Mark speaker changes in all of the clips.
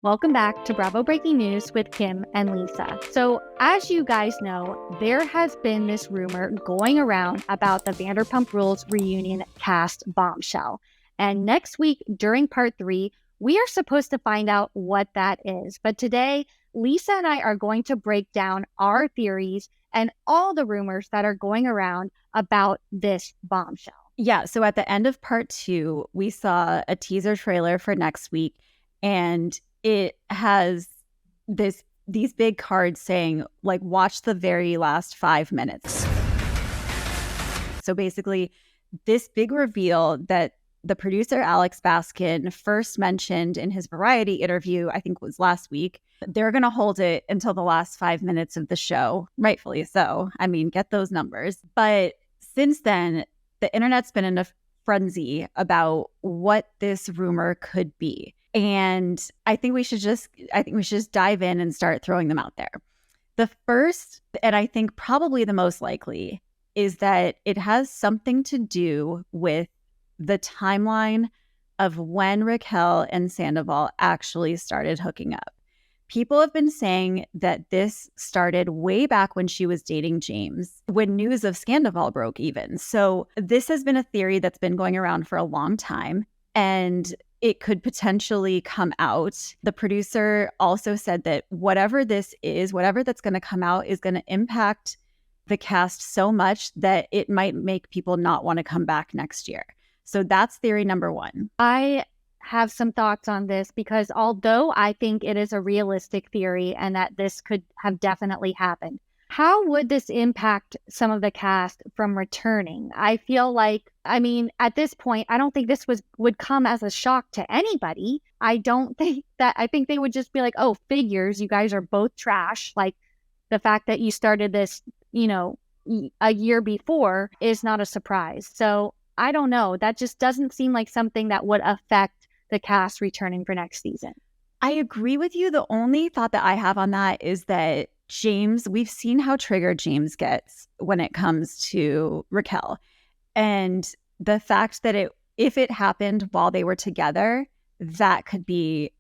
Speaker 1: Welcome back to Bravo Breaking News with Kim and Lisa. So, as you guys know, there has been this rumor going around about the Vanderpump Rules reunion cast Bombshell. And next week, during part 3, we are supposed to find out what that is. But today, Lisa and I are going to break down our theories and all the rumors that are going around about this Bombshell.
Speaker 2: Yeah, so at the end of part 2, we saw a teaser trailer for next week, and it has these big cards saying, like, watch the very last 5 minutes. So basically, this big reveal that the producer Alex Baskin first mentioned in his Variety interview, I think it was last week, they're going to hold it until the last 5 minutes of the show, rightfully so. I mean, get those numbers. But since then, the internet's been in a frenzy about what this rumor could be. And I think we should just dive in and start throwing them out there. The first, and I think probably the most likely, is that it has something to do with the timeline of when Raquel and Sandoval actually started hooking up. People have been saying that this started way back when she was dating James, when news of Sandoval broke even. So this has been a theory that's been going around for a long time, and it could potentially come out. The producer also said that whatever this is, whatever that's going to come out is going to impact the cast so much that it might make people not want to come back next year. So that's theory number one.
Speaker 1: I have some thoughts on this because although I think it is a realistic theory and that this could have definitely happened, how would this impact some of the cast from returning? I feel like, at this point, I don't think this would come as a shock to anybody. I think they would just be like, oh, figures, you guys are both trash. Like, the fact that you started this, a year before is not a surprise. So I don't know. That just doesn't seem like something that would affect the cast returning for next season.
Speaker 2: I agree with you. The only thought that I have on that is that James, we've seen how triggered James gets when it comes to Raquel. And the fact that if it happened while they were together, that could be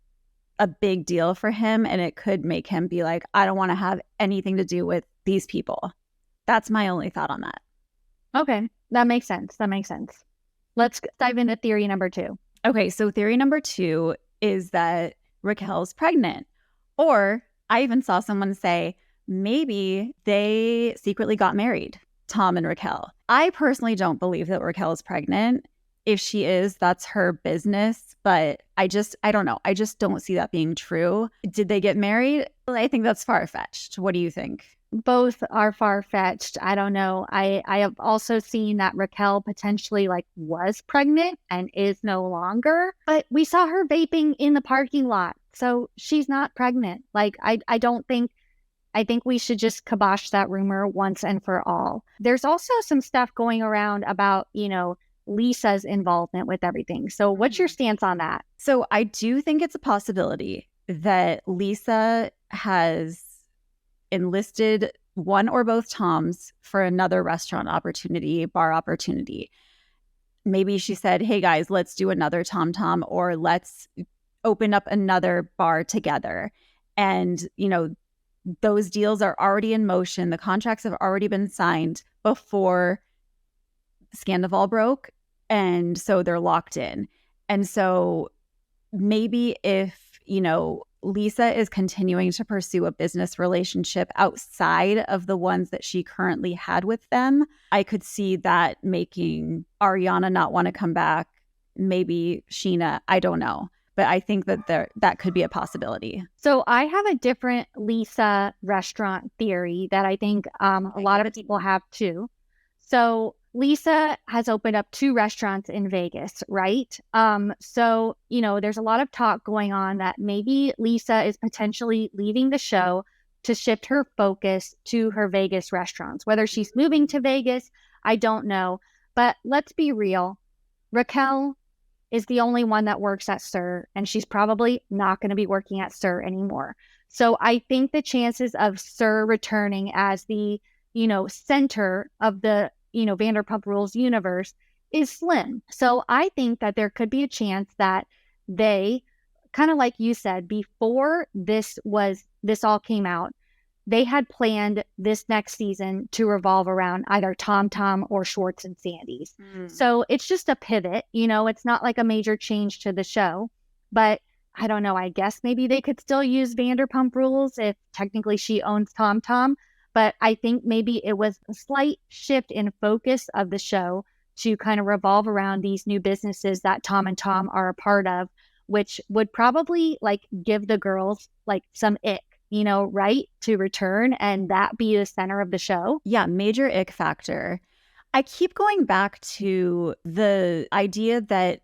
Speaker 2: a big deal for him. And it could make him be like, I don't want to have anything to do with these people. That's my only thought on that.
Speaker 1: Okay, that makes sense. Let's dive into theory number 2.
Speaker 2: Okay, so theory number 2 is that Raquel's pregnant. Or I even saw someone say maybe they secretly got married, Tom and Raquel. I personally don't believe that Raquel is pregnant. If she is, that's her business. But I don't know. I just don't see that being true. Did they get married? I think that's far-fetched. What do you think?
Speaker 1: Both are far-fetched. I don't know. I have also seen that Raquel potentially was pregnant and is no longer, but we saw her vaping in the parking lot. So she's not pregnant. I think we should just kibosh that rumor once and for all. There's also some stuff going around about, Lisa's involvement with everything. So what's your stance on that?
Speaker 2: So I do think it's a possibility that Lisa has enlisted one or both Toms for another restaurant opportunity, bar opportunity. Maybe she said, hey guys, let's do another Tom, or let's open up another bar together. And, those deals are already in motion. The contracts have already been signed before Sandoval broke. And so they're locked in. And so maybe if, Lisa is continuing to pursue a business relationship outside of the ones that she currently had with them, I could see that making Ariana not want to come back, maybe Sheena, I don't know. But I think that could be a possibility.
Speaker 1: So I have a different Lisa restaurant theory that I think a lot of people have too. So Lisa has opened up 2 restaurants in Vegas, right? So, there's a lot of talk going on that maybe Lisa is potentially leaving the show to shift her focus to her Vegas restaurants. Whether she's moving to Vegas, I don't know. But let's be real. Raquel is the only one that works at SUR, and she's probably not going to be working at SUR anymore. So I think the chances of SUR returning as the, center of the, Vanderpump Rules universe is slim. So I think that there could be a chance that they kind of like you said, before this all came out, they had planned this next season to revolve around either Tom Tom or Schwartz and Sandy's. So it's just a pivot, it's not like a major change to the show. But I don't know, I guess maybe they could still use Vanderpump Rules if technically she owns Tom Tom. But I think maybe it was a slight shift in focus of the show to kind of revolve around these new businesses that Tom and Tom are a part of, which would probably like give the girls like some ick, right, to return and that be the center of the show.
Speaker 2: Yeah, major ick factor. I keep going back to the idea that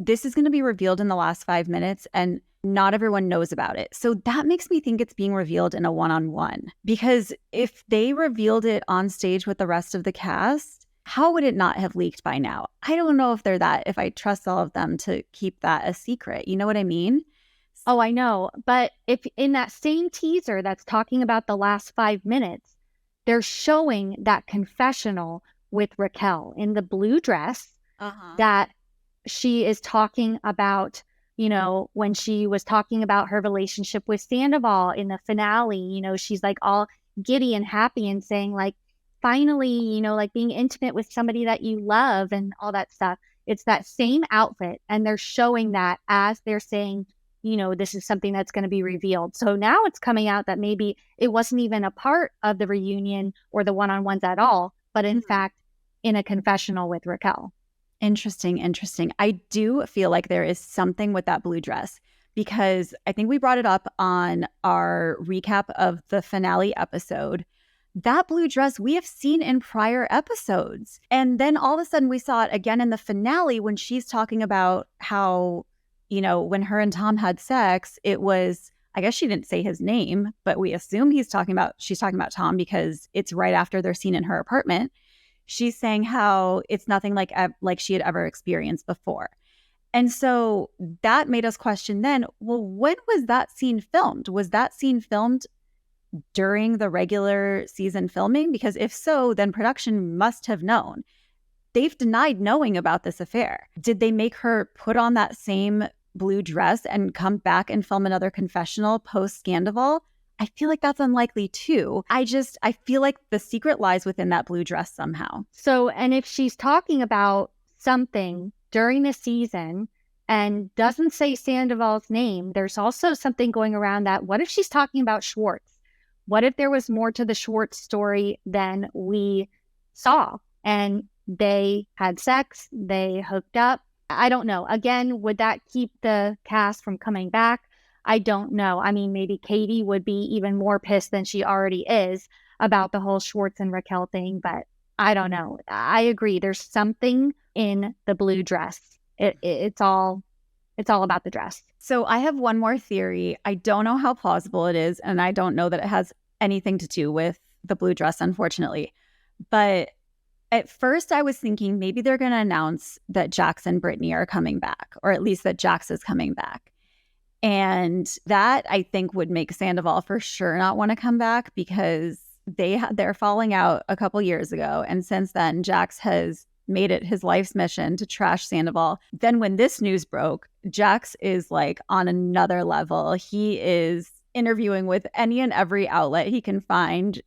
Speaker 2: this is going to be revealed in the last 5 minutes and not everyone knows about it. So that makes me think it's being revealed in a one-on-one. Because if they revealed it on stage with the rest of the cast, how would it not have leaked by now? I don't know if I trust all of them to keep that a secret. You know what I mean?
Speaker 1: Oh, I know. But if in that same teaser that's talking about the last 5 minutes, they're showing that confessional with Raquel in the blue dress that she is talking about, when she was talking about her relationship with Sandoval in the finale, she's like all giddy and happy and saying like, finally, like being intimate with somebody that you love and all that stuff. It's that same outfit. And they're showing that as they're saying, this is something that's going to be revealed. So now it's coming out that maybe it wasn't even a part of the reunion or the one-on-ones at all, but in fact, in a confessional with Raquel.
Speaker 2: Interesting. I do feel like there is something with that blue dress because I think we brought it up on our recap of the finale episode. That blue dress we have seen in prior episodes. And then all of a sudden we saw it again in the finale when she's talking about how, when her and Tom had sex, it was, I guess she didn't say his name, but we assume she's talking about Tom because it's right after they're seen in her apartment. She's saying how it's nothing like she had ever experienced before. And so that made us question then, well, when was that scene filmed? Was that scene filmed during the regular season filming? Because if so, then production must have known. They've denied knowing about this affair. Did they make her put on that same blue dress and come back and film another confessional post-Scandival? I feel like that's unlikely too. I feel like the secret lies within that blue dress somehow.
Speaker 1: So, and if she's talking about something during the season and doesn't say Sandoval's name, there's also something going around that. What if she's talking about Schwartz? What if there was more to the Schwartz story than we saw? And they had sex, they hooked up. I don't know. Again, would that keep the cast from coming back? I don't know. I mean, maybe Katie would be even more pissed than she already is about the whole Schwartz and Raquel thing, but I don't know. I agree. There's something in the blue dress. It's all about the dress.
Speaker 2: So I have one more theory. I don't know how plausible it is, and I don't know that it has anything to do with the blue dress, unfortunately. But at first I was thinking maybe they're going to announce that Jax and Brittany are coming back, or at least that Jax is coming back. And that, I think, would make Sandoval for sure not want to come back because they're falling out a couple years ago. And since then, Jax has made it his life's mission to trash Sandoval. Then when this news broke, Jax is like on another level. He is interviewing with any and every outlet he can find,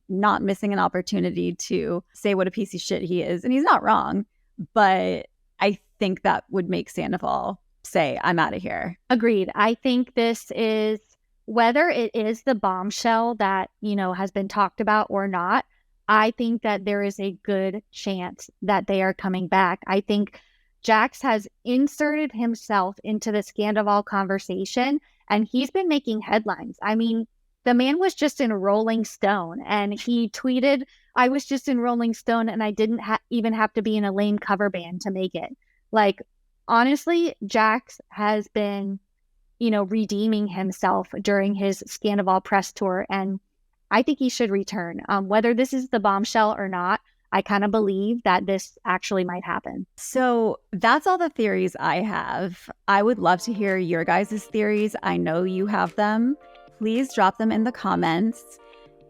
Speaker 2: not missing an opportunity to say what a piece of shit he is. And he's not wrong. But I think that would make Sandoval say, I'm out of here.
Speaker 1: Agreed. I think this is, whether it is the bombshell that, has been talked about or not, I think that there is a good chance that they are coming back. I think Jax has inserted himself into the Scandival conversation and he's been making headlines. I mean, the man was just in Rolling Stone and he tweeted, I was just in Rolling Stone and I didn't even have to be in a lame cover band to make it. Like, honestly, Jax has been, redeeming himself during his Scandival press tour, and I think he should return. Whether this is the bombshell or not, I kind of believe that this actually might happen.
Speaker 2: So that's all the theories I have. I would love to hear your guys' theories. I know you have them. Please drop them in the comments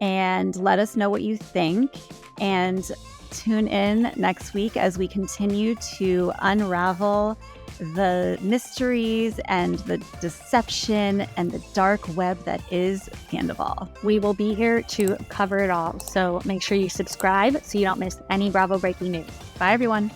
Speaker 2: and let us know what you think. And tune in next week as we continue to unravel the mysteries and the deception and the dark web that is Sandoval.
Speaker 1: We will be here to cover it all. So make sure you subscribe so you don't miss any Bravo breaking news. Bye, everyone.